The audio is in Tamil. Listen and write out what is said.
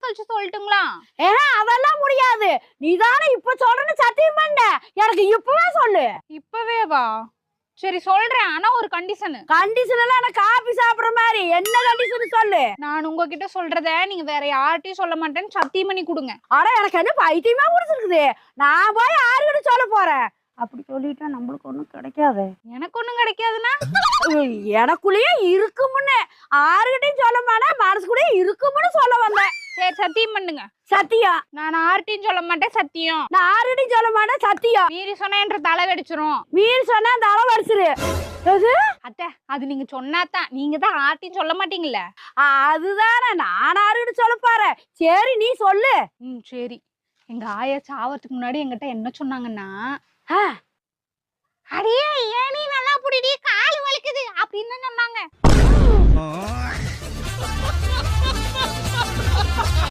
கழிச்சு சொல்லட்டுங்களா? அதெல்லாம் முடியாது. நீதானே இப்ப சொல்றேன்னு சத்தியம் பண்ண. எனக்கு இப்பவே சொல்லு. இப்பவே வா. சரி சொல்றேன், ஆனா ஒரு கண்டிஷன். கண்டிஷன் எல்லாம் எனக்கு காபி சாப்பிடுற மாதிரி. என்ன கண்டிஷன் சொல்லு. நான் உங்ககிட்ட சொல்றத நீங்க வேற யார்கிட்டயும் சொல்ல மாட்டேன்னு சத்தியம் பண்ணி கொடுங்க. ஆனா எனக்கு என்ன பைத்தியமா முடிச்சிருக்குது. நான் போய் யாருக்கிட்ட சொல்ல போறேன்? அப்படி சொல்லிட்டா நம்மளுக்கு ஒண்ணும் கிடைக்காது. எனக்கு ஒண்ணும் கிடைக்காதுன்னா எனக்குள்ளேயே இருக்கும்னு யாருக்கிட்டையும் சொல்ல மாட்டேன், மனசுக்குள்ளேயே இருக்கும்னு சொல்ல வந்தேன். சரி சத்தியம் பண்ணுங்க. சத்தியம். நான் யார்கிட்டயும் சொல்ல மாட்டேன், சத்தியம். நான் யாருக்கிட்டையும் சொல்ல மாட்டேன், சத்தியம். மீறி சொன்னா என்ற தலை வெடிச்சிரும். மீறி சொன்னா அந்த அளவு அடிச்சிரு. அத்தை, அது நீங்க சொன்னாதான். நீங்க தான் யார்கிட்டயும் சொல்ல மாட்டீங்கல்ல. அதுதானே நான் யாருக்கிட்ட சொல்ல போறேன். சரி நீ சொல்லு. சரி. எங்க ஆயா சாவறதுக்கு முன்னாடி என்கிட்ட என்ன சொன்னாங்கன்னா, அடியே ஏனி நல்லா புடிடி, கால் வலிக்குது அப்படின்னு சொன்னாங்க.